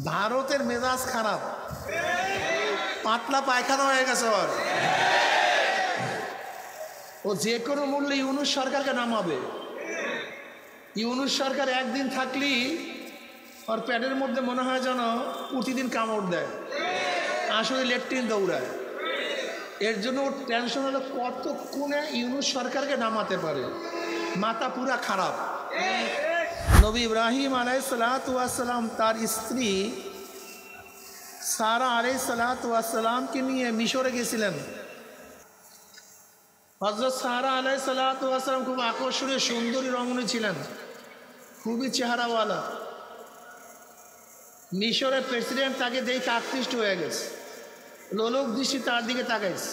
ভারতের মেজাজ খারাপ, পাতলা পায়খানা হয়ে গেছে। ওর ও যে কোনো মূল্যে ইউনূস সরকারকে নামাবে। ইউনূস সরকার একদিন থাকলেই ওর প্যাডের মধ্যে মনে হয় যেন প্রতিদিন কামড় দেয়, আসলে লেট্রিন দৌড়ায়। এর জন্য ওর টেনশন হলো কতক্ষণে ইউনূস সরকারকে নামাতে পারে। মাথা পুরা খারাপ। নবী ইব্রাহিম আলাইহিসসালাতু ওয়াসসালাম তার স্ত্রী সারা আলাইহিসসালাতু ওয়াসসালামকে নিয়ে মিশরে গেছিলেন। হযরত সারা আলাইহিসসালাতু ওয়াসসালাম খুব আকর্ষণীয় সুন্দরী রমণী ছিলেন, খুবই চেহারাওয়ালা। মিশরের প্রেসিডেন্ট তাকে দেখে আকৃষ্ট হয়ে গেছে, লোলক দৃষ্টি তার দিকে তাকাইছে।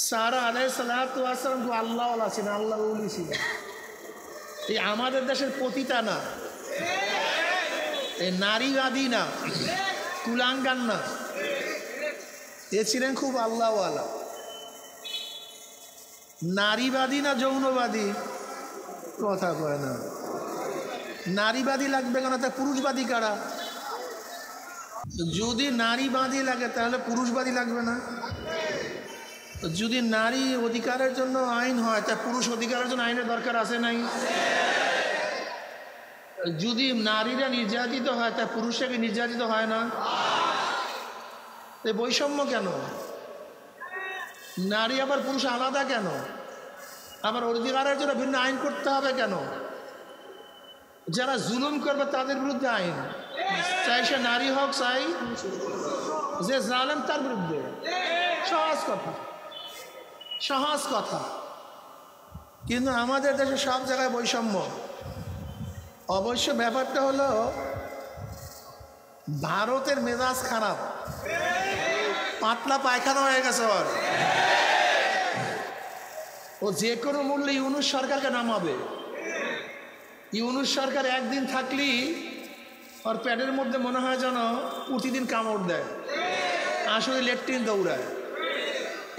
সারা আলাইহিসসালাতু ওয়াসসালাম খুব আল্লাহওয়ালা ছিলেন, আল্লাহর ওলি ছিলেন। এই আমাদের দেশের পতিতা না, এই নারীবাদী না, কুলাঙ্গান না, এ ছিলেন খুব আল্লাহওয়ালা। নারীবাদী না যৌনবাদী, কথা কয় না। নারীবাদী লাগবে কেন? তা পুরুষবাদী কারা? যদি নারীবাদী লাগে তাহলে পুরুষবাদী লাগবে না? যদি নারী অধিকারের জন্য আইন হয় তা পুরুষ অধিকারের জন্য আইনের দরকার আছে নাই? যদি নারীরা নির্যাতিত হয় তা পুরুষরা কি নির্যাতিত হয় না? এই বৈষম্য কেন? নারী আবার পুরুষ আলাদা কেন? আবার অধিকারের জন্য ভিন্ন আইন করতে হবে কেন? যারা জুলুম করবে তাদের বিরুদ্ধে আইন, চাই সে নারী হোক চাই যে জালেম তার বিরুদ্ধে। সহজ কথা, সহজ কথা। কিন্তু আমাদের দেশে সব জায়গায় বৈষম্য। অবশ্য ব্যাপারটা হলো ভারতের মেজাজ খারাপ, পাতলা পায়খানা হয়ে গেছে। ওর ও যে কোনো মূল্যে ইউনূস সরকারকে নামাবে। ইউনূস সরকার একদিন থাকলেই ওর প্যাডের মধ্যে মনে হয় যেন প্রতিদিন কামড় দেয়, আসলে লেট্রিন দৌড়ায়।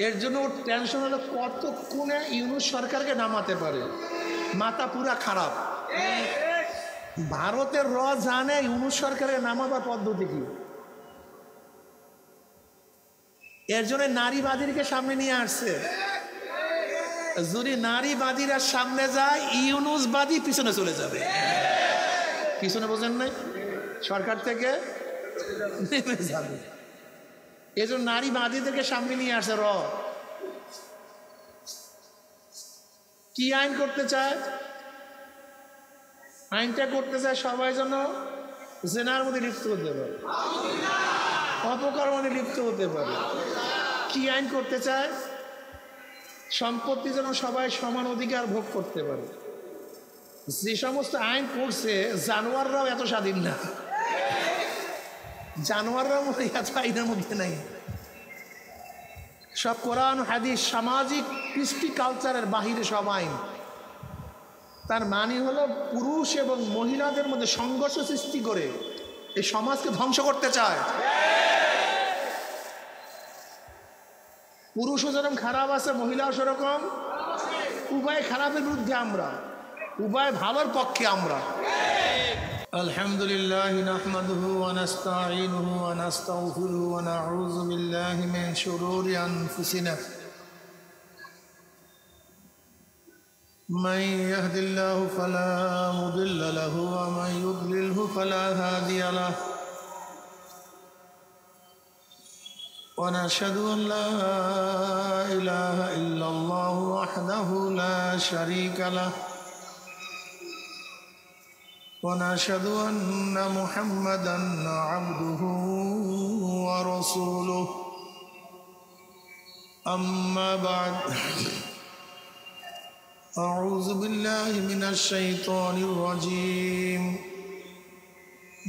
এর জন্য ওর টেনশন হলো কতক্ষণে ইউনূস সরকারকে নামাতে পারে। মাথা পুরা খারাপ। ভারতের জানে ইউনূস সরকারের নামাবার পদ্ধতি কি। এর জন্য নারীবাদীকে সামনে নিয়ে আসছে। যদি নারীবাদীরা সামনে যায়, ইউনূসবাদী পিছনে চলে যাবে। পিছনে বোঝেন নাই? সরকার থেকে নেমে যাবে। এই জন্য নারীবাদীদেরকে সামনে নিয়ে আসে। কি আইন করতে চায়? আইনটা করতে চায় সবাই যেন জেনার মধ্যে লিপ্ত হতে পারে, অপকর্মের মধ্যে লিপ্ত হতে পারে। কি আইন করতে চায়? সম্পত্তি যেন সবাই সমান অধিকার ভোগ করতে পারে। যে সমস্ত আইন করছে, জানোয়াররাও এত স্বাধীন না, জানোয়াররাও এত আইনের মধ্যে নাই। সব কোরআন হাদিস সামাজিক কৃষ্টি কালচারের বাহিরে সব আইন। তার মানে হলো পুরুষ এবং মহিলাদের মধ্যে সংঘর্ষ সৃষ্টি করে এই সমাজকে ধ্বংস করতে চায়। পুরুষও যেরকম খারাপ আছে, মহিলাও সেরকম। উভয় খারাপের বিরুদ্ধে আমরা, উভয় ভালোর পক্ষে আমরা। আলহামদুলিল্লাহ নাহমাদুহু ওয়া নাস্তাঈনুহু ওয়া নাস্তাগফিরুহু ওয়া নাউযু বিল্লাহি মিন শুরুরি আনফুসিনা মান ইয়াহদিল্লাহু ফালা মুদিল্লা লাহু ওয়া মান ইউদ্লিলহু ফালা হাদিয়া লাহু ونشهد أن لا إله إلا الله وحده لا شريك له ونشهد أن محمدا عبده ورسوله أما بعد أعوذ بالله من الشيطان الرجيم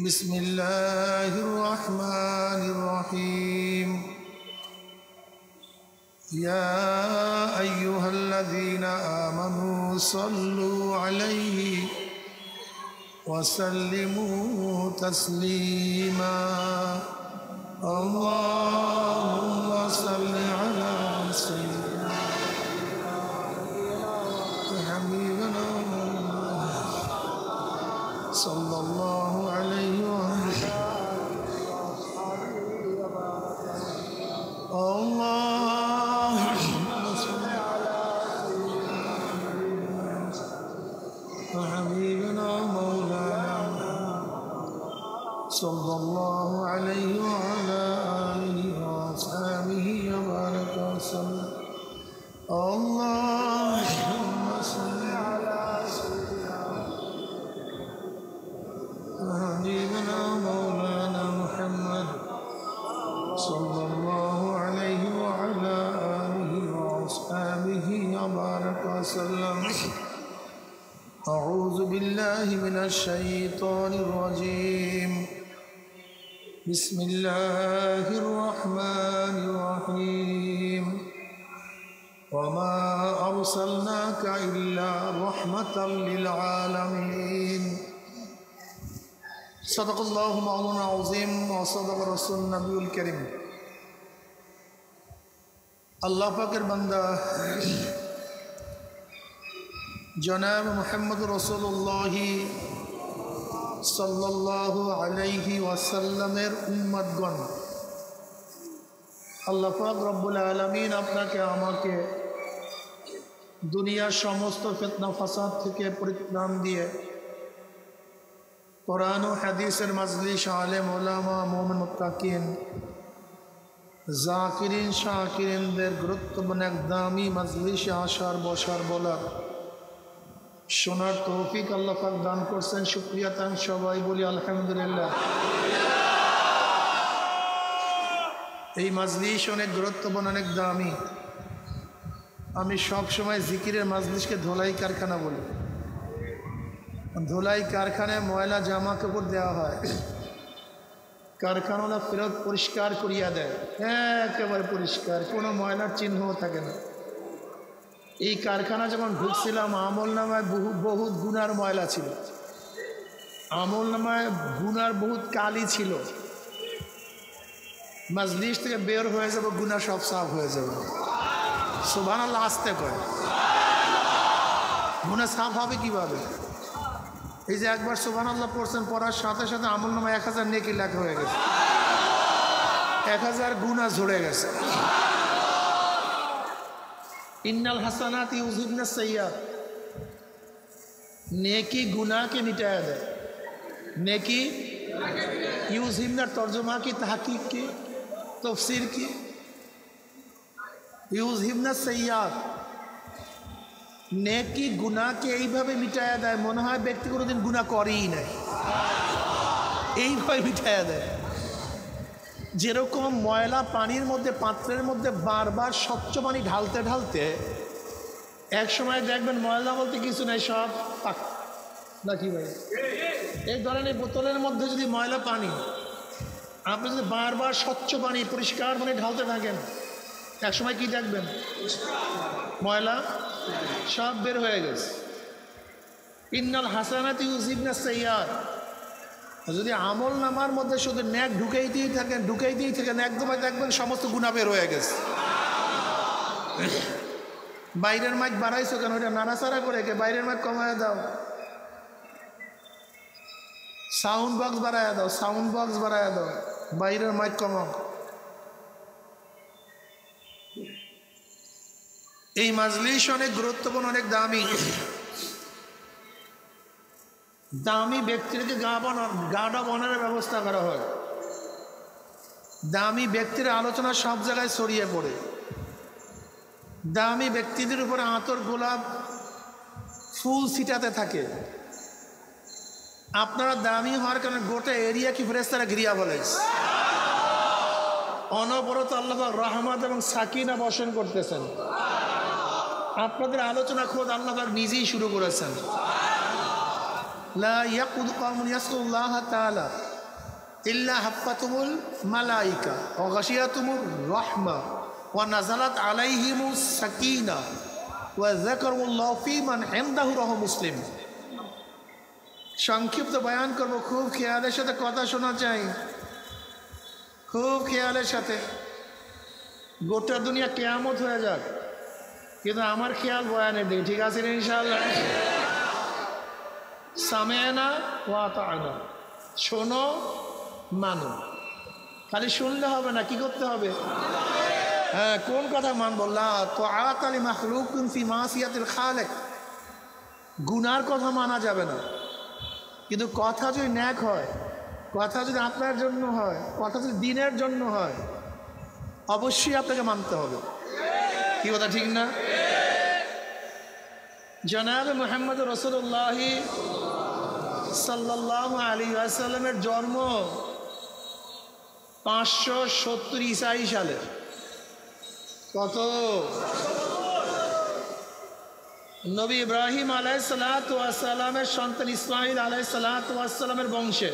بسم الله الرحمن الرحيم يا أيها الذين آمنوا صلوا عليه وسلموا تسليما اللهم صل على سيدنا حبيبنا صلى الله عليه وسلم sallallahu alayhi wa ala alihi wa ashabihi wa baraka wa sallam. Allahumma salli ala sayyidina maulana Muhammad sallallahu alayhi wa ala alihi wa ashabihi wa baraka wa sallam. أعوذ بالله من الشيطان الرجيم بسم الله الرحمن الرحيم وما أرسلناك إلا رحمة للعالمين صدق الله مولانا العظيم وصدق رسول النبي الكريم. আল্লাহ পাকের বান্দা জনাব মুহাম্মদ রাসূলুল্লাহ সাল্লাল্লাহু আলাইহি ওয়াসাল্লামের উম্মতগণ, আল্লাহ পাক রব্বুল আলামিন আপনাকে আমাকে দুনিয়ার সমস্ত ফিতনা ফাসাদ থেকে পরিত্রাণ দিয়ে কোরআন ও হাদিসের মাজলিস, আলেম ওলামা, মুমিন মুত্তাকিন, জাকিরিন শাকিরিনদের গুরুত্বপূর্ণ এক দামি মাজলিসে আসার বসার বলার শোনার তৌফিক আল্লাহ পাক দান করছেন। শুকরিয়া তান সবাই বলি আলহামদুলিল্লাহ। এই মাজলিস অনেক গুরুত্বপূর্ণ, অনেক দামি। আমি সব সময় জিকিরের মাজলিসকে ধোলাই কারখানা বলি। ধোলাই কারখানায় ময়লা জামা কাপড় দেওয়া হয়, কারখানাওয়ালা ফেরত পরিষ্কার করিয়া দেয়, একেবারে পরিষ্কার, কোনো ময়লার চিহ্নও থাকে না। এই কারখানা যখন ঢুকছিলাম আমল নামায় বহুত গুনার ময়লা ছিল, আমল নামায় গুনার বহুত কালি ছিল। মাজলিস থেকে বের হয়ে যাব, গুনাহ সব সাফ হয়ে যাবে। সুবহানাল্লাহ আসতে কয়, গুনাহ সাফ হবে কিভাবে? এই যে একবার সুবহানাল্লাহ পড়ছেন, পড়ার সাথে সাথে আমল নামায় 1000 নেকি লেখা হয়ে গেছে, 1000 গুনাহ ঝরে গেছে। ইন্নাল হাসানাতি ইউযহিবনাস সাইয়্যাত, নেকি গুনাহকে মিটায়া দেয়। নেকি ইউযহিবনার তর্জমা কি, তাহকিক কি, তাফসীর কি? ইউযহিবনাস সাইয়্যাত, নেকি গুনাহকে এইভাবে মিটায়া দেয়, মনে হয় ব্যক্তি কোনোদিন গুনাহ করেই নাই, এইভাবে মিটায়া দেয়। যেরকম ময়লা পানির মধ্যে, পাত্রের মধ্যে বারবার স্বচ্ছ পানি ঢালতে ঢালতে এক সময় দেখবেন ময়লা বলতে কিছু নেই, সব পাক নাকি ভাই? এই ধরনের বোতলের মধ্যে যদি ময়লা পানি, আপনি যদি বারবার স্বচ্ছ পানি, পরিষ্কার পানি ঢালতে থাকেন, এক সময় কি দেখবেন? ময়লা সব বের হয়ে গেছে। ইন্নাল হাসানাতি ইউযহিবনাস সাইয়্যাত, যদি আমল নামার মধ্যে শুধু ন্যাক ঢুকাইতেই থাকেন, একদম দেখবেন সমস্ত গুনাহ বের হয়ে গেছে। বাইরের মাইক বাড়াইছো কেন? ওইটা নাড়াচাড়া করে কে? বাইরের মাইক কমায় দাও, সাউন্ড বক্স বাড়ায় দাও, বাইরের মাইক কমাও। এই মাজলিস অনেক গুরুত্বপূর্ণ, অনেক দামি। দামি ব্যক্তিকে গাডা বনের ব্যবস্থা করা হয়। দামি ব্যক্তির আলোচনা সব জায়গায় ছড়িয়ে পড়ে। দামি ব্যক্তিদের উপরে আতর, গোলাপ, ফুল ছিটাতে থাকে। আপনারা দামি হওয়ার কারণে গোটা এরিয়া কি ফেরেশতারা ঘিরিয়া বলে, অনবরত আল্লাহ রহমত এবং সাকিনা বর্ষণ করতেছেন। আপনাদের আলোচনা খোদ আল্লাহ নিজেই শুরু করেছেন। লা ইয়াকুদ কওমুন ইয়াসকুল্লাহ তাআলা ইল্লা হাফাতুমুল মালাইকা ওয়া গাশিয়াতুমুর রাহমা ওয়া নাযালাত আলাইহিমুস সাকিনা ওয়া যাকারুল্লাহ ফি মান ইনদাহু রাহু মুসলিম। সংক্ষিপ্ত বয়ান করব, খুব খেয়ালের সাথে কথা শোনা চাই, খুব খেয়ালের সাথে। গোটা দুনিয়া কিয়ামত হয়ে যাক, কিন্তু আমার খেয়াল বয়ানের দিকে, ঠিক আছে ইনশাআল্লাহ? সামেনা ওয়া আতা'না, শোনো মানো। খালি শুনলে হবে না, কি করতে হবে? হ্যাঁ, কোন কথা মানবো? লা তাআতা লি মাখলুকিন ফি মাসিয়াতিল খালিক। গুনার কথা মানা যাবে না, কিন্তু কথা যদি ন্যাক হয়, কথা যদি আপনার জন্য হয়, কথা যদি দিনের জন্য হয়, অবশ্যই আপনাকে মানতে হবে। কি কথা ঠিক না? জনাব মুহাম্মদ রাসূলুল্লাহ সাল্লাল্লাহু আলাইহি ওয়াসাল্লামের জন্ম 570 ঈসাই সালে। কত? নবী ইব্রাহিম আলাইহিস সালাতু ওয়াস সালামের সন্তান ইসমাঈল আলাইহিস সালাতু ওয়াস সালামের বংশে।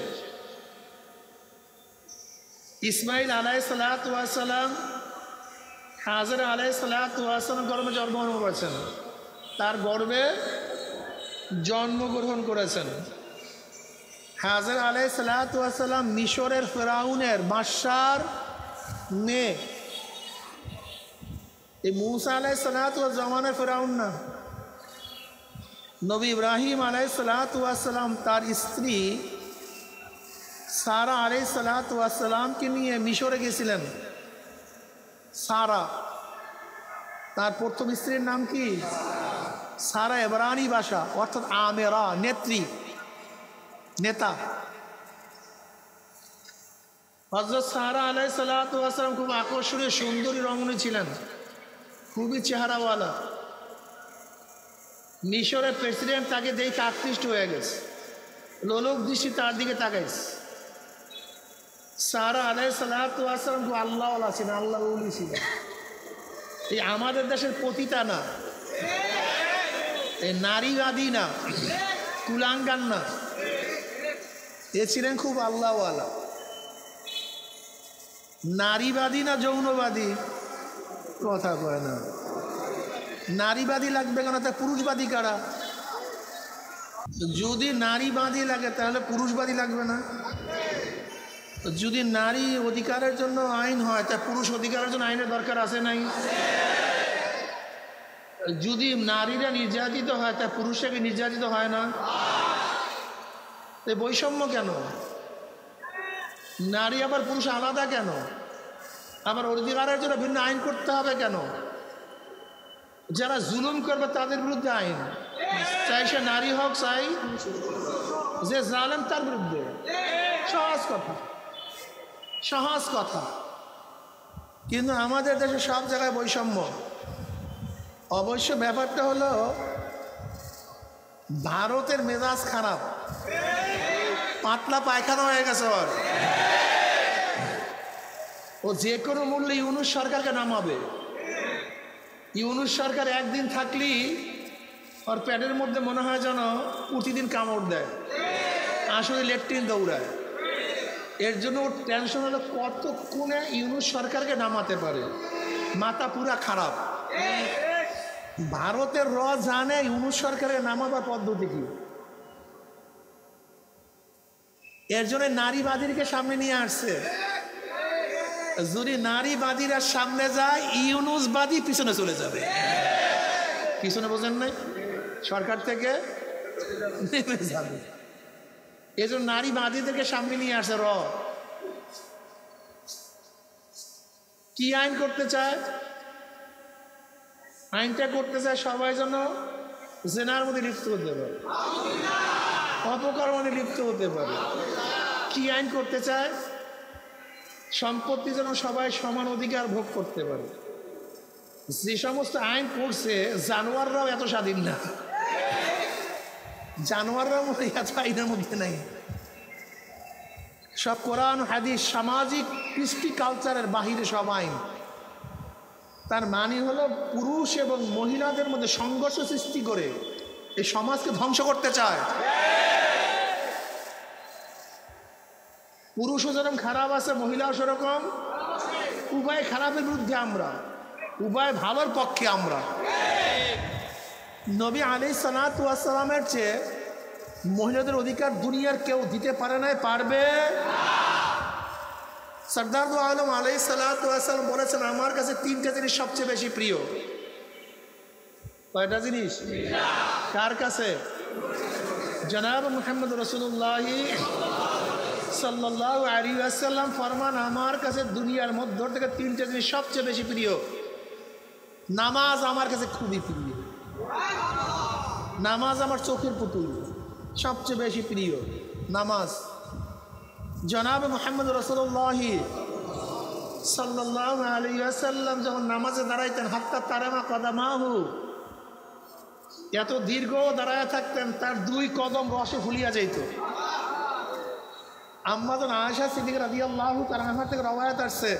ইসমাঈল আলাইহিস সালাতু ওয়াস সালাম হাজরা আলাইহিস সালাতু ওয়াস সালাম গর্ভে জন্মগ্রহণ করেছেন, তার গর্ভে জন্মগ্রহণ করেছেন। হাজরা আলাইহিস সালাতু ওয়াস সালাম মিশরের ফেরাউনের বাদশার মেয়ে। এই মূসা আলাইহিস সালাতু ওয়াস জামানার ফেরাউন না। নবী ইব্রাহিম আলাইহিস সালাতু ওয়াস সালাম তার স্ত্রী সারা আলাইহিস সালাতু ওয়াস সালামকে নিয়ে মিশরে গেছিলেন। সারা, তার প্রথম স্ত্রীর নাম কি? সারা এবারানি ভাষা, অর্থাৎ আমেরা, নেত্রী, নেতা। হযরত সারা আলাইহিস সালাতু ওয়াস সালাম খুব আকর্ষণীয় সুন্দরী রমণী ছিলেন, খুবই চেহারাওয়ালা। মিশরের প্রেসিডেন্ট তাকে দেখে আকৃষ্ট হয়ে গেছে, লোলক দৃষ্টি তার দিকে তাকাইছে। সারা আলাইহিস সালাতু ওয়াস সালাম খুব আল্লাহওয়ালা ছিলেন, আল্লাহ ওলি ছিলেন। এই আমাদের দেশের পতিতা না, এই নারীবাদী না, কুলাঙ্গার না, এ ছিলেন খুব আল্লাহওয়ালা। নারীবাদী না যৌনবাদী? কথা কয় না। নারীবাদী লাগবে কেন? তা পুরুষবাদী কারা? যদি নারীবাদী লাগে তাহলে পুরুষবাদী লাগবে না? যদি নারী অধিকারের জন্য আইন হয় তা পুরুষ অধিকারের জন্য আইনের দরকার আছে নাই? যদি নারীরা নির্যাতিত হয় তা পুরুষরা কি নির্যাতিত হয় না? বৈষম্য কেন? নারী আবার পুরুষ আলাদা কেন? আবার অধিকারের জন্য ভিন্ন আইন করতে হবে কেন? যারা জুলুম করবে তাদের বিরুদ্ধে আইন, চাই সে নারী হোক, চাই যে জালেম তার বিরুদ্ধে। সহজ কথা, সহজ কথা। কিন্তু আমাদের দেশে সব জায়গায় বৈষম্য। অবশ্য ব্যাপারটা হলো ভারতের মেজাজ খারাপ, পাতলা পায়খানা হয়ে গেছে। ও যে কোনো মূল্যে ইউনূস সরকারকে নামাবে। ইউনূস সরকার একদিন থাকলেই ওর প্যাডের মধ্যে মনে হয় যেন প্রতিদিন কামড় দেয়, আসলে লেট্রিন দৌড়ায়। এর জন্য ওর টেনশন হলো কতক্ষণে ইউনূস সরকারকে নামাতে পারে। মাথা পুরা খারাপ। ভারতের জানে ইউনূস সরকারকে নামাবার পদ্ধতি কি। এর জন্য নারীবাদীকে সামনে নিয়ে আসছে। যদি নারীবাদীরা সামনে যায়, ইউনূসবাদী পিছনে চলে যাবে। পিছনে বোঝেন নাই? সরকার থেকে নেমে যাবে। এই জন্য নারীবাদীদেরকে সামনে নিয়ে আসে। কি আইন করতে চায়? আইনটা করতে চায় সবাই যেন জেনার মধ্যে লিপ্ত হতে পারে, অপকর্মের মধ্যে লিপ্ত হতে পারে। কি আইন করতে চায়? সম্পত্তি যেন সবাই সমান অধিকার ভোগ করতে পারে। যে সমস্ত আইন করছে, জানোয়াররাও এত স্বাধীন না। জানোয়াররাও এত আইনের মধ্যে নাই। সব কোরআন হাদিস, সামাজিক কৃষ্টি কালচারের বাহিরে সব আইন। তার মানে হলো পুরুষ এবং মহিলাদের মধ্যে সংঘর্ষ সৃষ্টি করে এই সমাজকে ধ্বংস করতে চায়। পুরুষও যেরকম খারাপ আছে, মহিলাও সেরকম। উভয় খারাপের বিরুদ্ধে আমরা, উভয় ভালোর পক্ষে আমরা। নবী আলাইহিস সালাতু ওয়াস সালামের চেয়ে মহিলাদের অধিকার দুনিয়ার কেউ দিতে পারে না, পারবে। সরদার দু আলম আলাইহিস সালাতু ওয়াস সালাম বলেছেন, আমার কাছে তিনটা জিনিস সবচেয়ে বেশি প্রিয়। কয়টা জিনিস? কার কাছে? জনাব মুহাম্মদ রাসূলুল্লাহ সাল্লাল্লাহু আলাইহি ওয়াসাল্লাম ফরমান, আমার কাছে দুনিয়ার মধ্য থেকে তিনটা জিনিস সবচেয়ে বেশি প্রিয়। নামাজ আমার কাছে খুবই প্রিয়। নামাজ আমার চোখের পুতুল, সবচেয়ে বেশি প্রিয় নামাজ। জনাব মুহাম্মদ রাসূলুল্লাহ সাল্লাল্লাহু আলাইহি ওয়াসাল্লাম যখন নামাজে দাঁড়াইতেন হাত্তা তারামা কদামাহু, এত দীর্ঘ দাঁড়ায় থাকতেন তার দুই কদম রসে ফুলিয়া যাইত। আম্মাজান আয়েশা সিদ্দিকা রাদিয়াল্লাহু তাআলা আনহা থেকে রওয়ায়াত আসছে,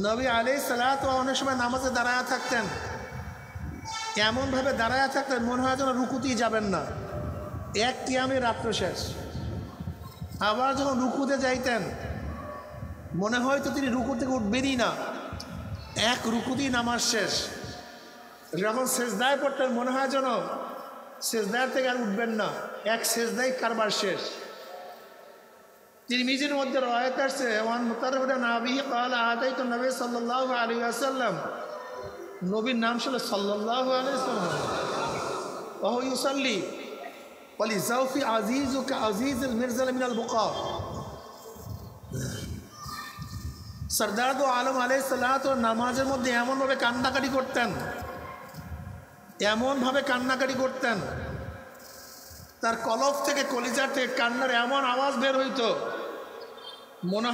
নবী আলাইহিস সালাতু অনেক সময় নামাজে দাঁড়ায় থাকতেন, এমনভাবে দাঁড়ায় থাকতেন মনে হয় যেন রুকুতেই যাবেন না, এক কিয়ামে রাত্র শেষ। আবার যখন রুকুতে যাইতেন মনে হয়তো তিনি রুকু থেকে উঠবেনই না, এক রুকুতেই নামাজ শেষ। যখন সেজদায় পড়তেন মনে হয় যেন সেজদার থেকে আর উঠবেন না, এক সেজদাই কারবার শেষ। তিরমিজির মধ্যে রওয়ায়াত আছে, ওয়ান মুতাররিফা নাবি ক্বালা আতাইতু নবী সাল্লাল্লাহু আলাইহি ওয়াসাল্লাম, নবীর নাম ছিল সাল্লাল্লাহু আলাইহি ওয়াসাল্লাম, ওয়া হুয়া ইউসাল্লি ওয়ালি যাওফি আজিজুকা আজিজুল মিরজাল মিনাল বুকা। সরদার দো আলম আলাইহিস সালাতু নামাজের মধ্যে এমনভাবে কান্নাকাটি করতেন, এমনভাবে কান্নাকাটি করতেন, তার কলব থেকে কলিজার থেকে কান্নার এমন আওয়াজ বের হইতো মনে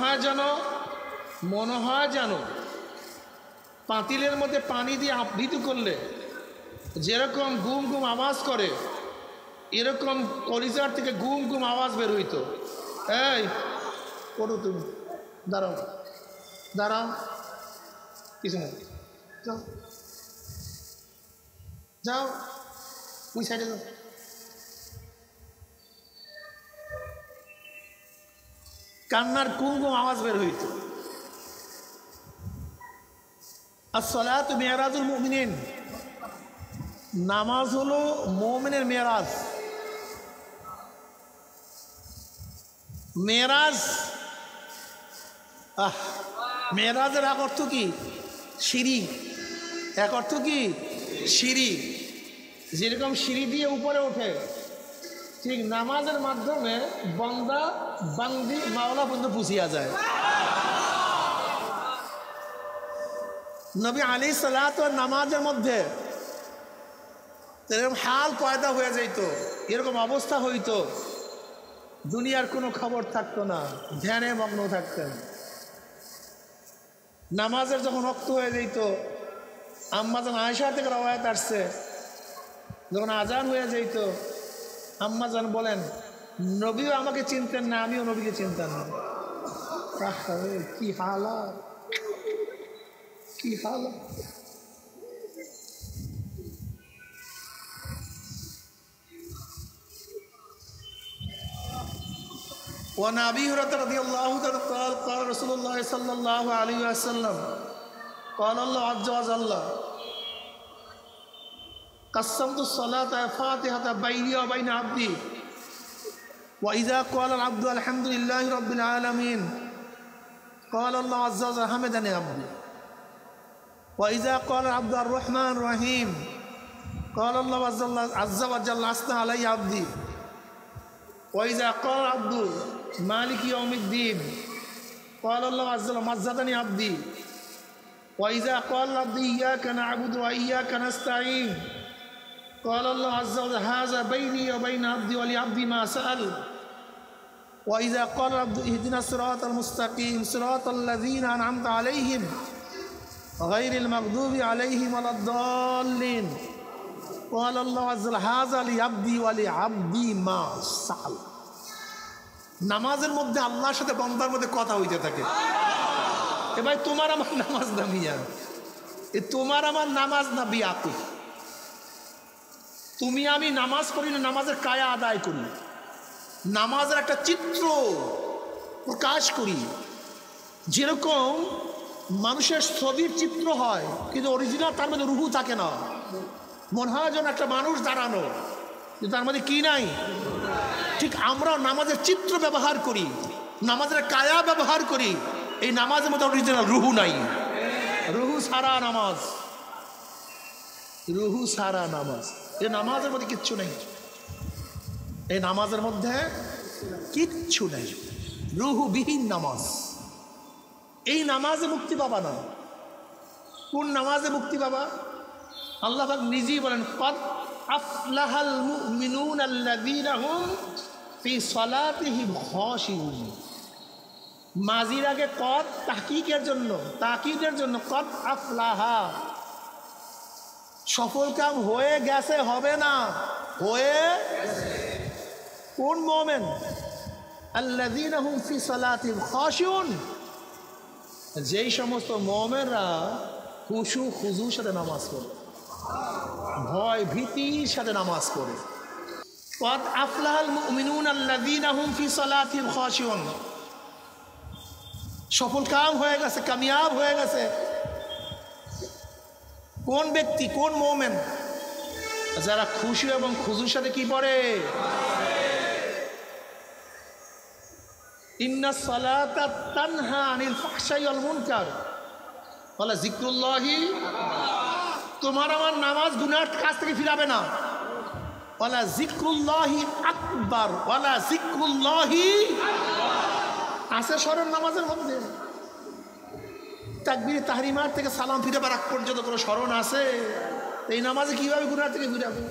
হয় যেন পাতিলের মধ্যে পানি দিয়ে আবৃত করলে যেরকম গুম গুম আওয়াজ করে, এরকম কলিজার থেকে গুম গুম আওয়াজ বের হইতো। এই পড়ো, তুমি দাঁড়াও দাঁড়াও, কিছু না, যাও যাও ওই সাইডে যাও। কান্নার কুমকুম আওয়াজ বের হইত। আসসালাতু মিরাজুল মুমিনিন, নামাজ হলো মুমিনের মেরাজ। মেরাজ, মেরাজের এক অর্থ কি? সিঁড়ি। এক অর্থ কি? সিঁড়ি। যেরকম সিঁড়ি দিয়ে উপরে ওঠে, ঠিক নামাজের মাধ্যমে বান্দা বান্দি মাওলা পর্যন্ত পুষিয়া যায়। নবী আলাইহিস সালাতু নামাজের মধ্যে এরকম হাল পয়দা হয়ে যাইত, এরকম অবস্থা হইতো, দুনিয়ার কোনো খবর থাকতো না, ধ্যানে মগ্ন থাকতেন। নামাজের যখন রক্ত হয়ে যেত, আম্মাজান আয়েশা থেকে রওয়ায়াত আসছে, যখন আজান হয়ে যেত আম্মাজান বলেন নবীও আমাকে চিনতেন না, আমিও নবীকে চিনতাম না। কি হালাত, কি হালাত। وعن أبي هريرة رضي الله عنه قال قال رسول الله صلى الله عليه وسلم قال الله عز وجل قسمت الصلاة فاتحة بيني وبين عبدي وإذا قال العبد الحمد لله رب العالمين قال الله عز وجل حمدني عبدي وإذا قال العبد الرحمن الرحيم قال الله عز وجل أثنى علي عبدي وإذا قال العبد مالك يوم الدين قال الله عز وجل مجدني عبدي وإذا قال العبد إياك نعبد وإياك نستعين قال الله عز وجل هذا بيني وبين عبدي ولعبدي ما سأل وإذا قال العبد اهدنا الصراط المستقيم صراط الذين أنعمت عليهم غير المغضوب عليهم ولا الضالين قال الله عز وجل هذا لعبدي ولعبدي ما سأل। নামাজের মধ্যে আল্লাহর সাথে বান্দার মধ্যে কথা হইতে থাকে। এ ভাই তোমার আমার নামাজ না মিয়া, এ তোমার আমার নামাজ না বিয়াকুফ। তুমি আমি নামাজ পড়ি না, নামাজের কায়া আদায় করি, নামাজের একটা চিত্র প্রকাশ করি। যেরকম মানুষের ছবির চিত্র হয় কিন্তু অরিজিনাল তার মধ্যে রুহু থাকে না, মনে হয় যেন একটা মানুষ দাঁড়ানো কিন্তু তার মধ্যে কি নাই। ঠিক আমরা নামাজের চিত্র ব্যবহার করি, নামাজের কায়া ব্যবহার করি, এই নামাজের মধ্যে অরিজিনাল রুহু নাই। রুহু সারা নামাজ, রুহু সারা নামাজ, এই নামাজের মধ্যে কিচ্ছু নেই, এই নামাজের মধ্যে কিচ্ছু নেই, রুহুবিহীন নামাজ। এই নামাজে মুক্তি পাবা না। কোন নামাজে মুক্তি পাবা? আল্লাহ পাক নিজেই বলেন কদ আফলাহাল মুমিনুন আল্লাযীনা হুম ফি সলাতিহিম খাশিউন। মাজির আগে কদ তাহকিকের জন্য, তাকিদের জন্য, কদ আফলাহা, সফল কাম হয়ে গেছে, হবে না, হয়ে কোন মুমিন? আল্লাযীনা হুম ফি সলাতিহিম খাশিউন, যেই সমস্ত মুমিনরা খুশু খুজুর সাথে নামাজ পড়ে, ভয় ভীতির সাথে নামাজ পড়ে। কদ আফলাহাল মুমিনুন আল্লাযীনা হুম ফি সলাতিহিম খাশিউন, সফল কাম হয়ে গেছে, কামিয়াব হয়ে গেছে। কোন ব্যক্তি, কোন মুমিন? যারা খুশি এবং খুজুর সাথে কি পড়ে? ইন্নাস সালাতা তানহা আনিল ফাহশাই ওয়াল মুনকার ওয়ালা যিকরুল্লাহি, তোমার আমার নামাজ গুনার কাজ থেকে ফিরাবে না। ওয়ালা যিকরুল্লাহি আকবার, ওয়ালা যিকরুল্লাহি আছে স্মরণ নামাজের মধ্যে। তাকবীর তাহরিমার থেকে সালাম ফিরে বারাক পর্যন্ত কোনো স্মরণ আছে? এই নামাজে কিভাবে গুনার থেকে ফিরাবে?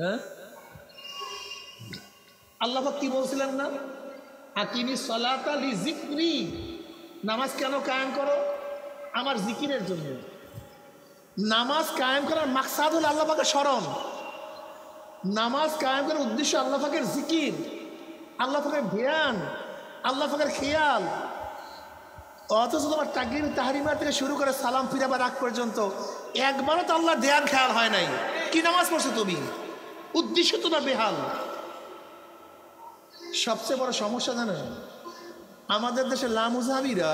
হ্যাঁ, আল্লাহ পাক কি বলছিলেন না, আকিমিস সালাতা লিযিকরি, নামাজ কেন কায়েম করো? আমার জিকিরের জন্য। নামাজ কায়েম করার মাকসাদ হল আল্লাহ পাকের স্মরণ। নামাজ কায়েম করার উদ্দেশ্য আল্লাহ পাকের জিকির, আল্লাহ পাকের ধ্যান, আল্লাহ পাকের খেয়াল। অথচ তোমার তাকবীর তাহরিমা থেকে শুরু করে সালাম ফিরাবার আগ পর্যন্ত একবারও তো আল্লাহর ধ্যান খেয়াল হয় নাই। কি নামাজ পড়ছো তুমি? উদ্দেশ্য তোমার বেহাল। সবচেয়ে বড় সমস্যা জানেন, আমাদের দেশে লামুজাহাবিরা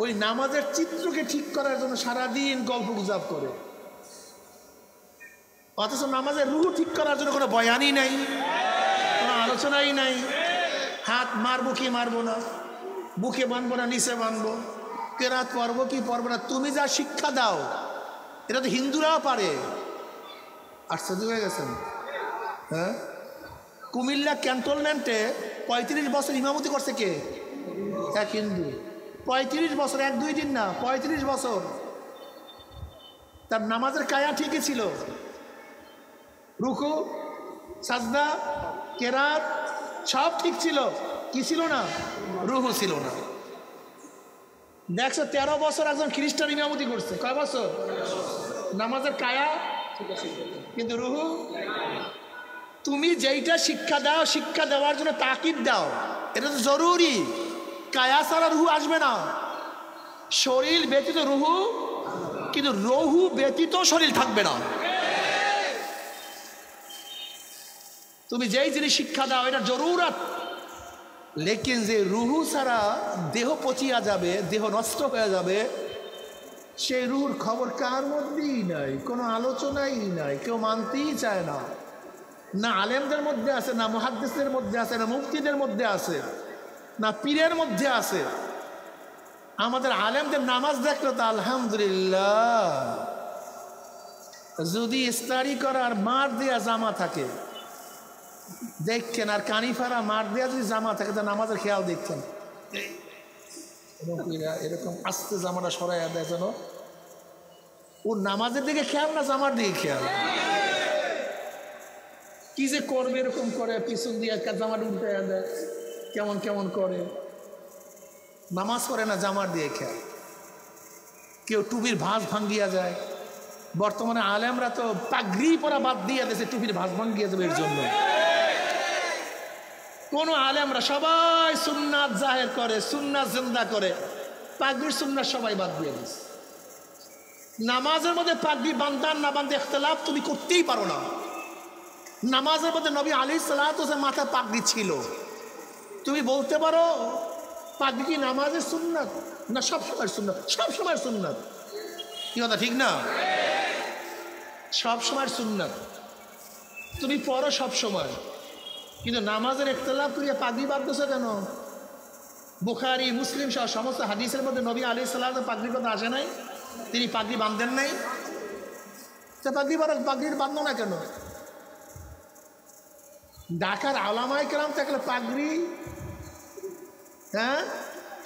ওই নামাজের চিত্রকে ঠিক করার জন্য সারাদিন গল্প গুজব করে, অথচ নামাজের রুহ ঠিক করার জন্য কোনো বয়ানই নাই, কোনো আলোচনাই নাই। হাত মারবো কি মারবো না, বুকে বাঁধবো না নিচে বাঁধবো, কেরাত পড়বো কি পড়বো না, তুমি যা শিক্ষা দাও এটা তো হিন্দুরাও পারে। আশ্চর্য হয়ে গেছেন। হ্যাঁ, কুমিল্লা ক্যান্টনমেন্টে 35 বছর ইমামতি করছে কে? এক হিন্দু। 35 বছর, 1-2 দিন না, 35 বছর। তার নামাজের কায়া ঠিকই ছিল, রুকু সাজদা কেরাত সব ঠিক ছিল, কি ছিল না? রুহু ছিল না। দেখছো 13 বছর একজন খ্রিস্টান ইমামতি করছে, কয় বছর? নামাজের কায়া কিন্তু রুহু। তুমি যেইটা শিক্ষা দাও, শিক্ষা দেওয়ার জন্য তাকিদ দাও, এটা তো জরুরি। কায়া ছাড়া রুহু আসবে না। শরীর ব্যতীত রুহু, কিন্তু রুহু ব্যতীত শরীর থাকবে না। তুমি যেই জিনিস শিক্ষা দাও এটা জরুরত, লেকিন যে রুহু ছাড়া দেহ পচিয়া যাবে, দেহ নষ্ট হয়ে যাবে, সেই রুহুর খবর কার মধ্যেই নাই, কোনো আলোচনাই নাই, কেউ মানতেই চায় না। না আলেমদের মধ্যে আছে, না মুহাদ্দিসদের মধ্যে আছে, না মুফতিদের মধ্যে আছে, না পীরের মধ্যে আছে। আমাদের আলেমদের নামাজ দেখলো তো আলহামদুলিল্লাহ, যদি ইস্তারি করার মার দেয়া জামা থাকে দেখছেন, আর কানিফারা মার দেয়া যদি জামা থাকে তো নামাজের খেয়াল দেখছেন, এরকম আস্তে জামাটা সরাইয়া দেয় যেন ওর নামাজের দিকে খেয়াল না জামার দিকে খেয়াল। কি যে করবে, এরকম করে পিছন দিয়ে জামাটা উল্টে দেয়, কেমন কেমন করে। নামাজ পড়ে না, জামার দিয়ে খেয়াল। কেউ টুপির ভাঁজ ভাঙ্গিয়া যায়। বর্তমানে আলেমরা তো পাগড়ি পরা বাদ দিয়ে দিয়েছে টুপির ভাঁজ ভাঙ্গিয়া যাবে এর জন্য। কোন আলেমরা সবাই সুন্নাত জাহের করে, সুন্নাত জিন্দা করে, পাগড়ির সুন্নাত সবাই বাদ দিয়ে দিয়েছে। নামাজের মধ্যে পাগড়ি বান্ধান না বান্ধে ইখতিলাফ তুমি করতেই পারো না। নামাজের মধ্যে নবী আলাইহিস সালাতু ওয়াস সালাম মাথায় পাগড়ি ছিল, তুমি বলতে পারো পাগড়ি কি নামাজের সুন্নাত? না, সব সময় সুন্নাত, সব সময় সুন্নাত। কি কথা ঠিক না? সব সময় সুন্নাত তুমি পড়ো সব সময়, কিন্তু নামাজের ইখতিলাফ করিয়া পাগড়ি বাঁধতেছো কেন? বুখারী মুসলিম সহ সমস্ত হাদিসের মধ্যে নবী আলাইহিস সালাতু ওয়াস সালাম পাগড়ির কথা আসে নাই, তিনি পাগড়ি বাঁধেন নাই। তা পাগড়ির বাঁধো না কেন? ঢাকার আলামায়ে কেরাম থাকলে পাগড়ি, হ্যাঁ,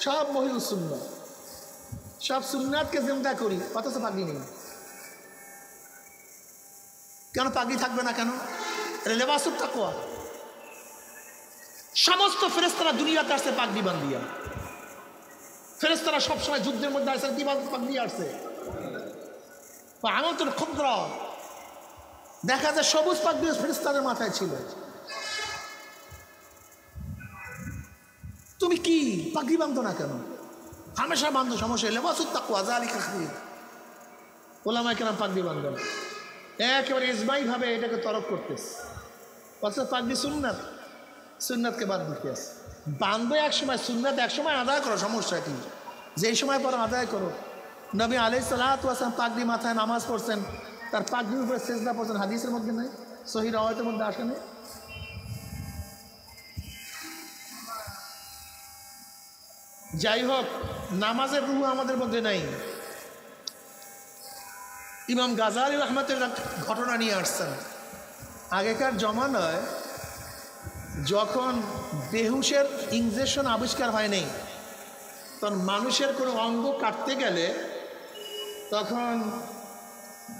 সব মহিল সুন্নাত, সব সুন্নাতকে জিন্দা করি, অথচ পাগড়ি নেই কেন? পাগড়ি থাকবে না কেন? এটা লেবাসুত তাকওয়া, সমস্ত ফেরেশতারা দুনিয়াতে আসছে পাগড়ি বান্ধিয়া। ফেরেশতারা সবসময় যুদ্ধের মধ্যে আসছে কি পাগড়ি আসছে। আমাদের ক্ষুদ্র দেখা যায় সবুজ পাগড়ি ফেরেশতাদের মাথায় ছিল। তুমি কি পাগড়ি বাঁধো না কেন? হামেশা বাঁধো, সমস্যা এলে বাসুর তাকুয়া যালিকা খায়র। ওলামায়ে কেরাম পাগড়ি বাঁধবেন একেবারে ইজমাই ভাবে এটাকে তরক করতেছে। অথচ পাগড়ি সুন্নাত, সুন্নাতকে বাদ দিতে আছে। বাঁধবে এক সময়, সুন্নাত এক সময় আদায় করো, সমস্যা কি? যেই সময় পর আদায় করো। নবী আলাইহিস সালাতু ওয়াস সালাম পাগড়ি মাথায় নামাজ পড়ছেন, তার পাগড়ির উপরে সিজদা পড়ছেন, হাদিসের মধ্যে নেই, সহিহ রাওয়ায়াতের মধ্যে আসেনি। যাই হোক, নামাজের রুহ আমাদের মধ্যে নাই। ইমাম গাজালি রাহমাতুল্লাহ ঘটনা নিয়ে আসছেন। আগেকার জমানায় যখন বেহুশের ইনজেকশন আবিষ্কার হয়নি, তখন মানুষের কোনো অঙ্গ কাটতে গেলে তখন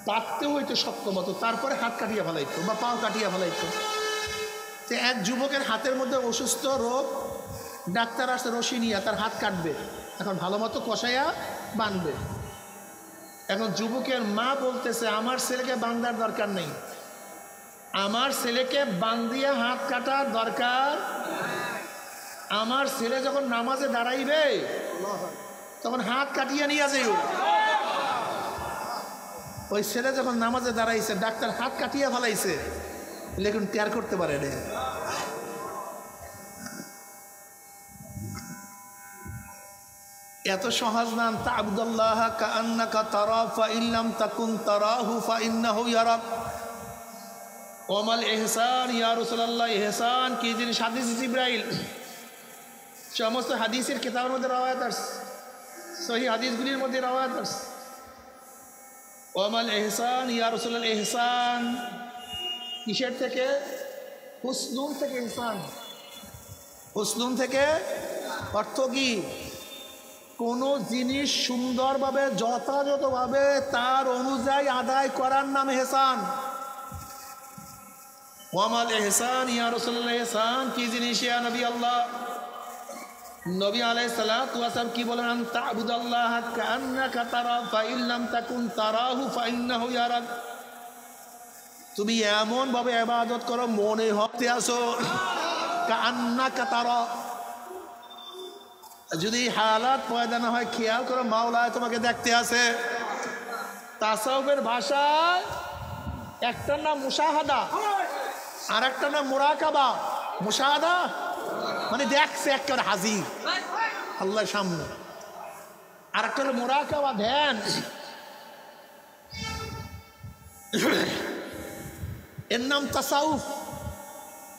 কাটতে হইতো শক্ত মতো, তারপরে হাত কাটিয়ে ফেলাইতো বা পাও কাটিয়ে ফেলাইতো। তো এক যুবকের হাতের মধ্যে অসুস্থ রোগ, ডাক্তার আসছে রশি নিয়ে তার হাত কাটবে, এখন ভালো মতো কষাইয়া বাঁধবে। এখন যুবকের মা বলতেছে আমার ছেলেকে বাঁধার দরকার নেই, আমার ছেলেকে বান্ধিয়া হাত কাটার দরকার। আমার ছেলে যখন নামাজে দাঁড়াইবে তখন হাত কাটিয়ে নিয়ে যাইও। ওই ছেলে যখন নামাজে দাঁড়াইছে, ডাক্তার হাত কাটিয়ে ফেলাইছে, লেকিন টের করতে পারে না। এত সহজ নাম তা'বুদাল্লাহ কাআন্নাকা তারাহু ফাইন লাম তাকুন তারাহু ফাইন্নাহু ইয়ারাক। ওমাল ইহসান ইয়া রাসূলুল্লাহ, ইহসান কি জিনিস? হাদিস জিবরাইল, সমস্ত হাদিসের কিতাবের মধ্যে রওয়ায়াত আছে, সহিহ হাদিসগুলির মধ্যে রওয়ায়াত আছে। ওমাল ইহসান ইয়া রাসূলুল্লাহ, ইহসান কিসের থেকে? হুসনুন থেকে। ইহসান হুসনুন থেকে অর্থ কি? কোনো জিনিস সুন্দরভাবে যথাযথভাবে তার অনুযায়ী আদায় করার নাম ইহসান। ওয়ামাল ইহসান ইয়া রাসূলুল্লাহ, ইহসান কি জিনিস ইয়া নবী আল্লাহ? নবী আলাইহিস সালাতু ওয়াস সালাম কি বলেন? তা'বুদাল্লাহ কাআন্নাকা তারাহু ফাইন লাম তাকুন তারাহু ফাইন্নাহু ইয়ারাক। তুমি এমন ভাবে ইবাদত করো মনে হতে আসো কাআন্নাকা তারাহু। যদি হালাত পয়দা না হয়, খেয়াল করো মাওলা তোমাকে দেখতে আছে। তাসাউফের ভাষায় একটার নাম মুশাহাদা আর একটা নাম মুরাকাবা। মুশাহাদা মানে দেখছে একেবারে হাজির আল্লাহর সামনে, আর একটা হলো মুরাকাবা, ধ্যান। এর নাম তাসাউফ।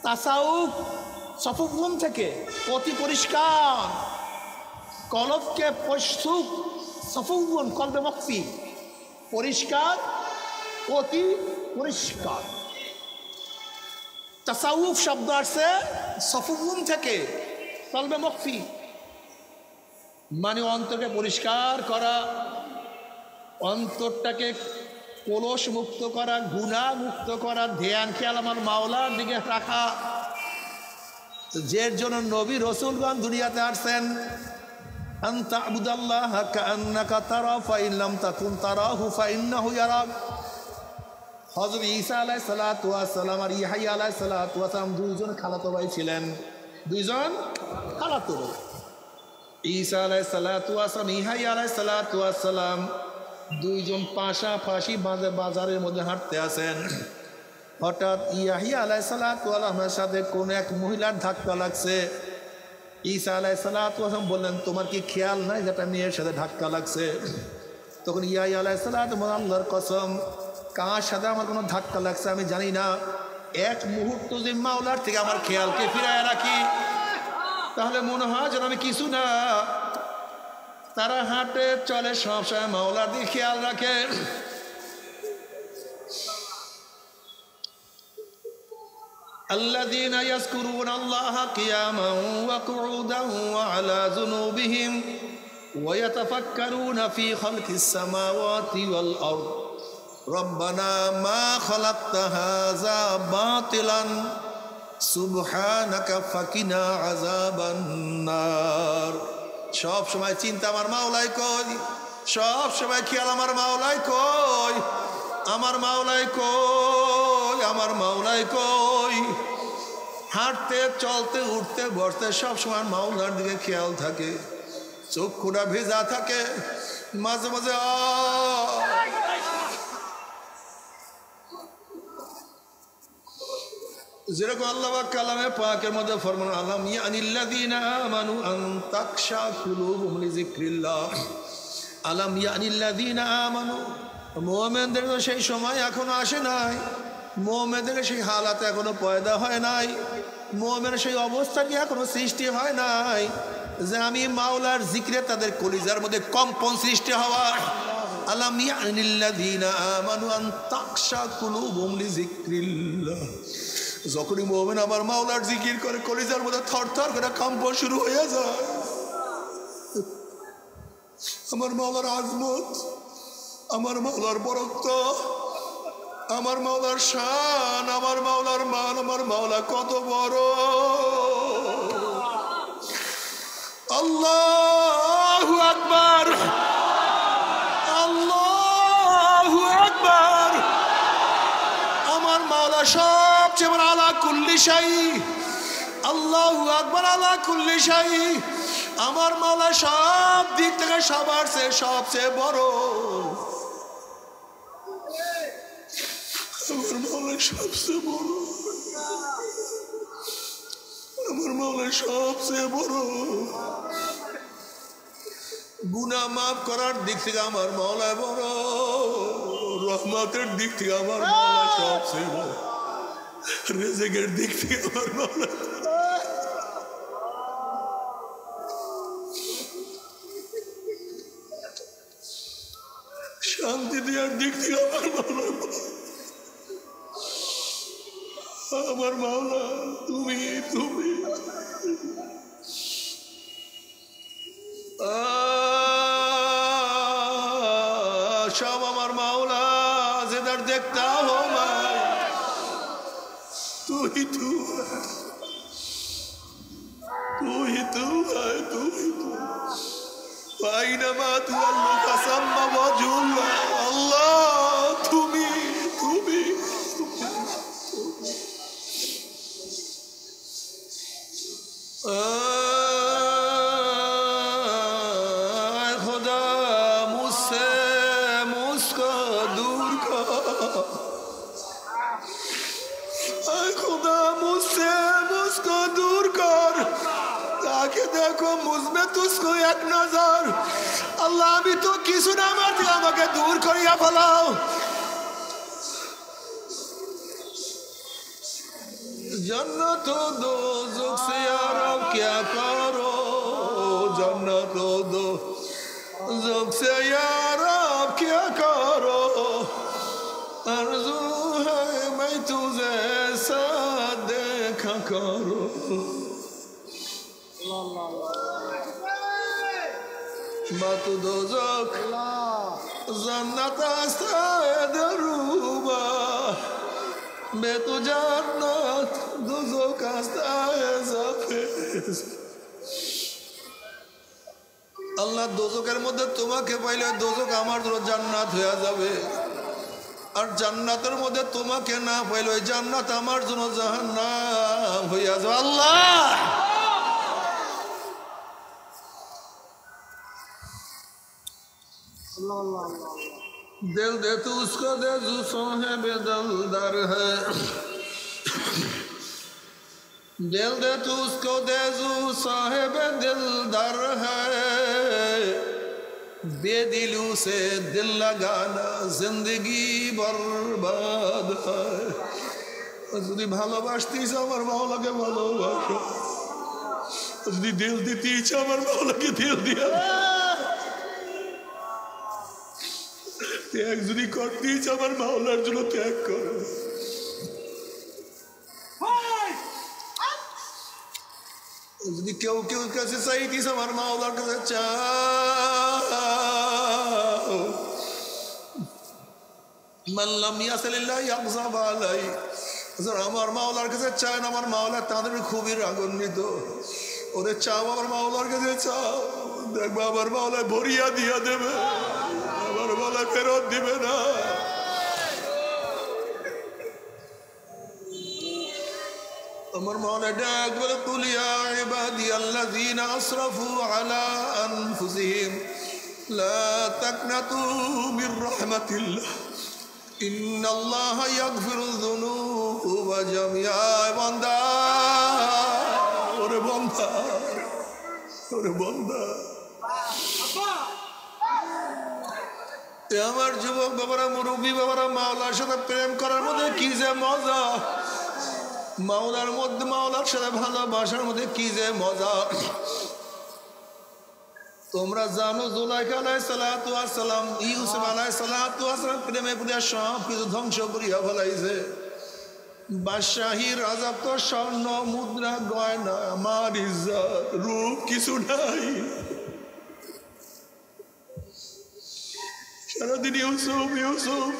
তাসাউফ সফুফুন থেকে অতি পরিষ্কার, কলবকে পশুক সফুন কলবে মকফি, পরিষ্কার, অতি পরিষ্কার। তাসাউফ শব্দ আসছে সফুন থেকে, কলবে মকফি মানে অন্তরকে পরিষ্কার করা, অন্তরটাকে কলস মুক্ত করা, গুনাহ মুক্ত করা, ধ্যান খেয়াল আমার মাওলার দিকে রাখা। যে জন্য নবী রাসূলগণ দুনিয়াতে আসছেন। আন তা'বুদাল্লাহ কাআন্নাকা তারাহু ফাইন লাম তাকুন তারাহু ফাইন্নাহু ইয়ারাক। হযরত ঈসা আলাইহিস সালাতু ওয়াস সালাম আর ইয়াহইয়া আলাইহিস সালাতু ওয়াস সালাম দুইজন খালাতো ভাই ছিলেন, দুইজন খালাতো ভাই। ঈসা আলাইহিস সালাতু ওয়াস সালাম, ইয়াহইয়া আলাইহিস সালাতু ওয়াস সালাম দুইজন পাশাপাশি বাজারের মধ্যে হাঁটতে আছেন। হঠাৎ ইয়াহইয়া আলাইহিস সালাতু ওয়াস সালামের সাথে কোন এক মহিলার ধাক্কা লাগছে। ঈসা আলাইহিস সালাতু ওয়াস সালাম বললেন, তোমার কি খেয়াল নাই যেটা মেয়ের সাথে ধাক্কা লাগছে? তখন ইয়াহইয়া আলাইহিস সালাতু ওয়াস সালাম, আল্লাহর কসম কার সাথে আমার কোনো ধাক্কা লাগছে আমি জানি না, এক মুহূর্ত যে মাওলার থেকে আমার খেয়ালকে ফিরায় রাখি তাহলে মনে হয় যেন আমি কিছু না। তারা হাঁটে চলে সবসময় মাওলার দিকে খেয়াল রাখে। الذين يذكرون الله قياما وقعودا وعلى جنوبهم ويتفكرون في خلق السماوات والأرض ربنا ما خلقت هذا باطلا সুবহানাকা ফাকিনা আযাবান নার। সব সময় চিন্তা আমার মাওলাই কই, সব সময় খেয়াল আমার মাওলাই কই, আমার মাওলাই কই, আমার মাওলাই কই। হাঁটতে চলতে উঠতে বসতে সব সময় মাওলার দিকে খেয়াল থাকে, চক্ষুটা ভেজা থাকে, মাঝে মাঝে যেরকম আল্লাহ কালামে পাকের মধ্যে ফরমান আলাম ইয়ানিল্লাযীনা আমানু আন তাকশা কুলুবুহুম লিযিকরিল্লাহ। আলাম ইয়ানিল্লাযীনা আমানু, মুমিনদের তো সেই সময় এখনো আসে নাই, মুমিনদের সেই হালাত এখনো পয়দা হয় নাই, মুমিনের সেই অবস্থা কি এখনো সৃষ্টি হয় নাই যে আমি মাওলার জিকিরে তাদের কলিজার মধ্যে কম্পন সৃষ্টি হওয়ার। আলাম ইয়ানিল্লাযীনা আমানু আন তাকশা কুলুবুহুম লিযিকরিল্লাহ। যখনই মুমিন আমার মাওলার জিকির করে কলিজার মধ্যে থরথর করে কম্পন শুরু হয়ে যায়। আমার মাওলার আজমত, আমার মাওলার বরত্ব, আমার মাওলার শান, আমার মাওলার মান, আমার মাওলা কত বড়। আল্লাহু আকবার, আল্লাহু আকবার। আমার মাওলা সবচেয়ে বড়, আলা কুল্লি শাই। আল্লাহু আকবার, আলা কুল্লি শাই। আমার মাওলা সব দিক থেকে সবার চেয়ে সবচেয়ে বড়। আমার মাওলা সবচেয়ে বড়, আমার মাওলা সবচেয়ে বড়। গুনাহ মাফ করার দিক থেকে আমার মাওলা বড়, রহমতের দিক থেকে আমার মাওলা সবচেয়ে বড়, রিজিকের দিক থেকে আমার মাওলা, শান্তি দেওয়ার দিক থেকে আমার মাওলা, আমার মাওলা তুমি, তুমি। সব আমার মাওলা যেদার দেখতা হো মাই, তুই তু, তুই তু है, তুই তু। বাইনামা তু আল্লাহ কাসাম্মা ওয়াজহুল্লাহ। আল্লাহ তুমি, তুমি, खुदा मुझसे मुझको दूर कर, खुदा मुझसे मुझको दूर कर, ताकि देखो मुझमें तुझको एक नजर। अल्लाह अभी तो किसी ना मरती আমাকে दूर करिया फलाओ। जन्नत दोज़ख से यार क्या करो, जन्नत दोज़ख से यार क्या करो, आरज़ू है मैं तुझे साथ देखा करो। बात दोज़ख जन्नत आस्ताए दरूबा, मैं तो जन्नत दोज़ख आस्ताए ज़ाफ़िज़। আল্লাহ দোজকের মধ্যে তোমাকে পাইলে দোজক আমার জন্য জান্নাত হয়ে যাবে, আর জান্নাতের মধ্যে তোমাকে না পাইলে ওই জান্নাত আমার জন্য জাহান্নাম হয়ে যাবে। আল্লাহ दिल दे तू उसको दे जो साहिब दिलदार है, दिल दे तू उसको दे जो साहिब दिलदार है, बेदिलू से दिल लगाना जिंदगी बर्बाद है। যদি ভালোবাসতিস আমার মাওলাকে ভালোবাসো, যদি দিল দিতিস আমার মাওলাকে দিল দিয়া, ত্যাগ যদি করতিস আমার মাওলার জন্য ত্যাগ করো। যদি কেউ কেউ কাছে চাইতিস আমার মাওলার কাছে চাও। মান লাম ইয়াসিলিল্লাহ ইয়াগযাব আলাইহি আমার মাওলার কাছে চায় না, আমার মাওলা তাদের খুবই রাগান্বিত। ওরে চাও আমার মাওলার কাছে চাও, দেখবো আমার মাওলা ভরিয়া দিয়া দেবে, আমার মাওলা ফেরত দিবে না। আমার মাওলা ডাক বলে কুলিয়া ইবাদিয়াল্লাযীনা আসরাফু আলা আনফুসিহিম লা তাকনাতু মির রাহমাতিল্লাহ ইন্নাল্লাহা ইয়াগফিরুয যুনুবা জামিআ। বান্দা, ওরে বান্দা, ওরে বান্দা, আমার যুবক বাবারা, মুরব্বী বাবারা, মাওলার সাথে প্রেম করার মধ্যে কি যে মজা, মাওলার মধ্যে মাওলার সাথে ভালোবাসার মধ্যে কি যে মজা। তোমরা জানো জুলাইখা আলাইহিস সালাতু ওয়াস সালাম ইউসুফ আলাইহিস সালাতু ওয়াস সালাম প্রেমে পড়ে সব কিছু ধ্বংস করিয়া ফেলাইছে। বাদশাহী রাজা তো স্বর্ণ মুদ্রা গয়না, আমার ইজ্জত রূপ কিছু নাই। সারাদিন ইউসুফ ইউসুফ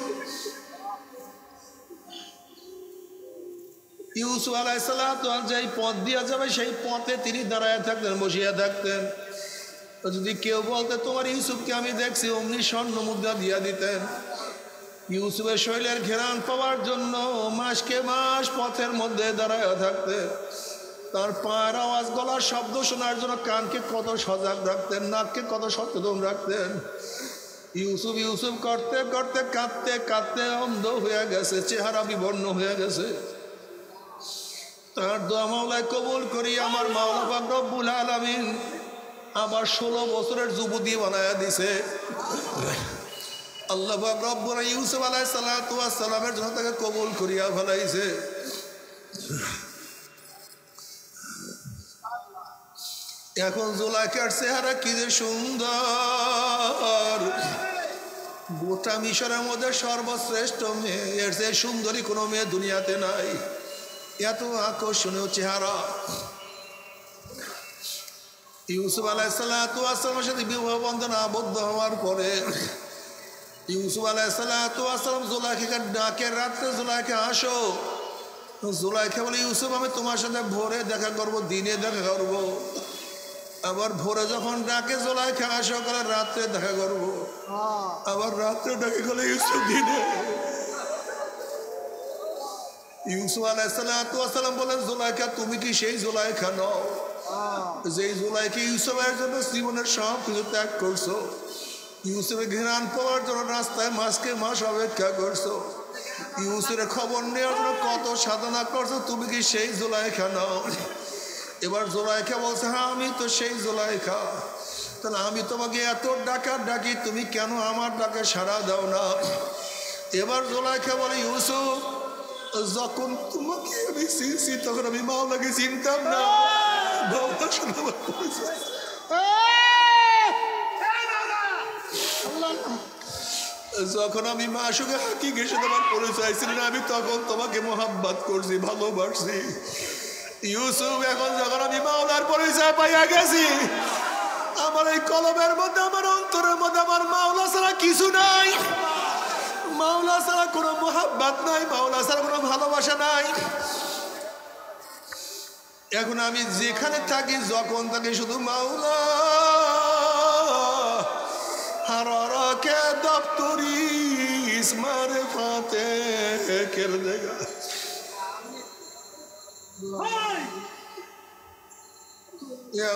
ইউসুফ আলাইহিস সালাতু যেই পথ দিয়া যাবে সেই পথে তিনি দাঁড়ায় থাকতেন, বসিয়া থাকতেন। যদি কেউ বলতে তোমার ইউসুফকে আমি দেখছি, অমনি স্বর্ণ মুদ্রা দিয়া দিতেন। ইউসুফের শৈলের ঘেরান পাওয়ার জন্য মাসকে মাস পথের মধ্যে দাঁড়ায় থাকতেন। তার পায়ের আওয়াজ, গলার শব্দ শোনার জন্য কানকে কত সজাগ রাখতেন, নাককে কত সচেতন রাখতেন। ইউসুফ ইউসুফ করতে করতে কাঁদতে কাঁদতে অন্ধ হয়ে গেছে, চেহারা বিবর্ণ হয়ে গেছে। তার দোয়া মাওলায় কবুল করি। আমার মাওলা পাক রব্বুল আলামিন আবার 16 বছরের যুবতী বানায়া দিছে। আল্লাহ পাক রব্বুল ইউসুফ আলাইহিস সালাতু ওয়াস সালামের জন্য তাকে কবুল করিয়া ফেলাইছে। এখন জুলাইখার চেহারা কি যে সুন্দর, গোটা মিশরের মধ্যে সর্বশ্রেষ্ঠ মেয়ে, এর চেয়ে সুন্দরী কোনো মেয়ে দুনিয়াতে নাই। এত আকর্ষণীয় চেহারা। ইউসুফ আলাইহিস সালাতু ওয়াস সালামের সাথে বিবাহ বন্ধনে আবদ্ধ হওয়ার পরে ইউসুফ আলাইহিস সালাতু ওয়াস সালাম জুলাইখাকে ডাকে, রাত্রে জুলাইখা আসো। জুলাইখা বলে ইউসুফ আমি তোমার সাথে ভোরে দেখা করব, দিনে দেখা করব। আবার ভোরে যখন ডাকে জুলাইখা আসো, করে রাত্রে দেখা করব। আবার রাত্রে ডাকে গেলে ইউসুফ দিনে। ইউসুফ আলাইহিস সালাতু ওয়াস সালাম বলেন জুলাইখা তুমি কি সেই জুলাইখা নও যেই জুলাইখা ইউসুফের জন্য জীবনের সব কিছু ত্যাগ করছো, ইউসুফের ঘৃণান পাওয়ার জন্য রাস্তায় মাসকে মাস অপেক্ষা করছো, ইউসুফের খবর নেওয়ার জন্য কত সাধনা করছো, তুমি কি সেই জুলাইখা নও? এবার জুলাইখা বলছে হ্যাঁ আমি তো সেই জুলাইখা। তাহলে আমি তোমাকে এত ডাকি, তুমি কেন আমার ডাকে সাড়া দাও না? এবার জুলাইখা বলে ইউসুফ যখন তোমাকে আমি চিনছি তখন আমি মাওলাকে চিনতাম না। যখন আমি মাসুকে হাকিকের সাথে আমার পরিচয় ছিল না, আমি তখন তোমাকে মোহাব্বত করছি, ভালোবাসছি। ইউসুফ এখন যখন আমি মাওলার পরিচয় পাইয়া গেছি, আমার এই কলমের মধ্যে, আমার অন্তরের মধ্যে আমার মাওলা ছাড়া কিছু নাই। মাওলা ছাড়া কোনো মোহাব্বত নাই, মাওলা ছাড়া কোনো ভালোবাসা নাই। এখন আমি যেখানে থাকি, যখন থাকি, শুধু মাওলা হারারাকে দপ্তরি ইসমারে ফাতে কের দেগা।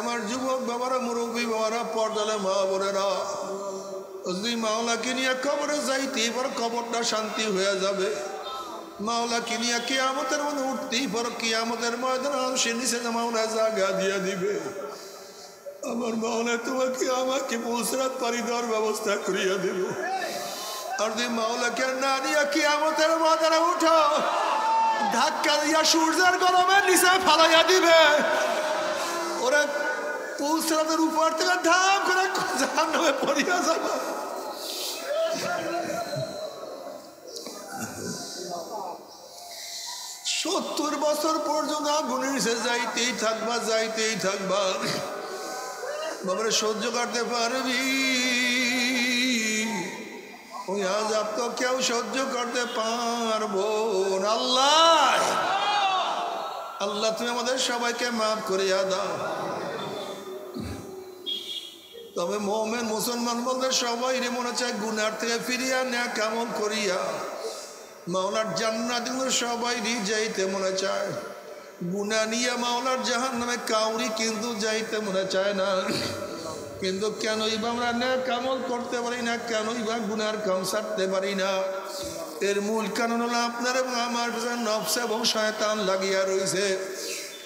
আমার যুবক বাবারা, মুরব্বী বাবারা, পর্দালে মা বোনেরা, যদি মাওলাকে নিয়ে কবরে যাইতে এবার কবরটা শান্তি হয়ে যাবে। মাওলাকে নিয়ে কিয়ামতের মধ্যে উঠতেই পর কিয়ামতের ময়দানে সে নিচে মাওলা জায়গা দিয়ে দিবে। আমার মাওলা তোমাকে আমাকে পুলসরাত পারি দেওয়ার ব্যবস্থা করিয়া দেবে। আর যদি মাওলাকে না নিয়ে কিয়ামতের ময়দানে উঠো, ধাক্কা দিয়া সূর্যের গরমের নিচে ফালাইয়া দিবে। ওরা পুলসরাতের উপর থেকে ধাপ করে জাহান্নামে পড়িয়া যাবে। 70 বছর পর্যন্ত আগুনের নিচে যাইতেই থাকবা, যাইতেই থাকবা। বাবারে সহ্য করতে পারবি? ওই আযাব তো কেউ সহ্য করতে পারবো না। আল্লাহ আল্লাহ তুমি আমাদের সবাইকে মাফ করিয়া দাও। তবে মুমিন মুসলমান বলতে সবাই মনে চায় গুনার থেকে ফিরিয়া নেক আমল করিয়া মাওলার জান্নাতে সবাই যাইতে মনে চায়। গুনাহ নিয়ে মাওলার জাহান্নামে কাউরি কিন্তু যাইতে মনে চায় না। কিন্তু কেনই বা আমরা নেক আমল করতে পারি না, কেনই বা গুনার কাম ছাড়তে পারি না? এর মূল কারণ হলো আপনার এবং আমার নফস এবং শয়তান লাগিয়া রয়েছে।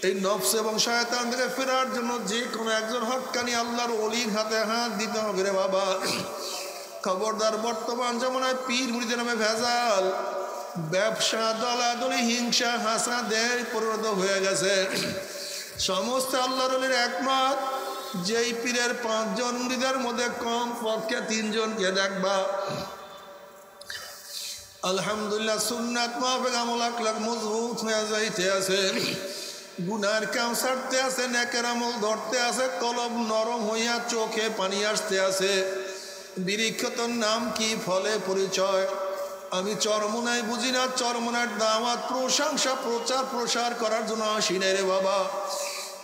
এই নফস এবং শয়তান থেকে ফেরার জন্য যে কোনো একজন হক্কানি আল্লাহর ওলির হাতে হাত দিতে হবে রে বাবা। খবরদার, বর্তমান জামানায় পীর মুরিদের নামে ভেজাল, ব্যবসা, দলাদলি, হিংসা, হাসাদের পরিণত হয়ে গেছে। সমস্ত আল্লাহর ওলির একমত, যেই পীরের 5 জন মুরিদের মধ্যে কম পক্ষে 3 জনকে দেখবা আলহামদুলিল্লাহ সুন্নাত মাফিক আমল আখলাক মজবুত হয়ে যাইতে আছে, গুনার কাম ছাড়তে আছে, নেকের আমল ধরতে আছে, কলব নরম হইয়া চোখে পানি আসতে আছে। বিরিক্ষতর নাম কি, ফলে পরিচয়। আমি চরমোনাই বুঝি না, চরমোনার দাওয়াত প্রশংসা প্রচার প্রসার করার জন্য আসি নাই রে বাবা।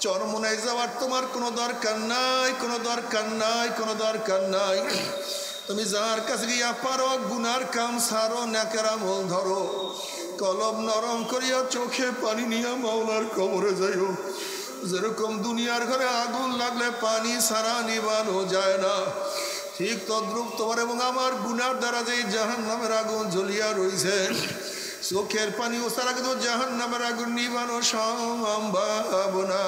চরমোনায় যাওয়ার তোমার কোনো দরকার নাই, কোনো দরকার নাই, কোনো দরকার নাই। তুমি যার কাছে গিয়া পারো গুনার কাম ছাড়ো, নেকের আমল ধরো, কলব নরম করিয়া চোখে পানি নিয়ে মাওলার কবরে যাইও। যেরকম দুনিয়ার ঘরে আগুন লাগলে পানি ছাড়া নিবানো যায় না, ঠিক তদ্রুপ তোমার এবং আমার গুনার দ্বারা যে জাহান্নামের আগুন জ্বলিয়া রয়েছে, চোখের পানি ও ছাড়া কিন্তু জাহান্নামের আগুন নিবানো সম্ভব না।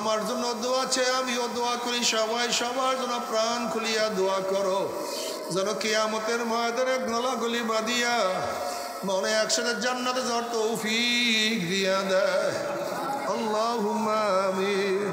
আমার জন্য দোয়া আছে, আমিও দোয়া করি, সবাই সবার জন্য প্রাণ খুলিয়া দোয়া করো, যেন কিয়ামতের ময়দানে গলাগলি বাঁধিয়া মনে একসাথে জান্নাতে যাওয়ার তৌফিক দিয়া দেয়। আল্লাহুম্মা আমিন।